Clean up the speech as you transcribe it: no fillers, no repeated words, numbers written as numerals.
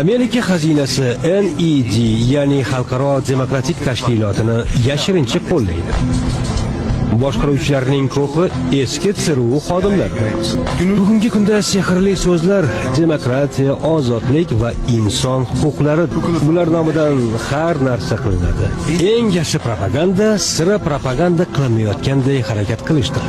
Amerika xazinasi NED, ya'ni Xalqaro demokratik tashkilotini yashirincha qo'llaydi. Boshqaruvchilarning ko'pi eski TSRU xodimlari. Bugungi kunda sehrli so'zlar demokratiya, ozodlik va inson huquqlari. Bular nomidan har narsa qilinadi. Eng yaxshi propaganda sira propaganda qilmayotganday harakat qilishdir.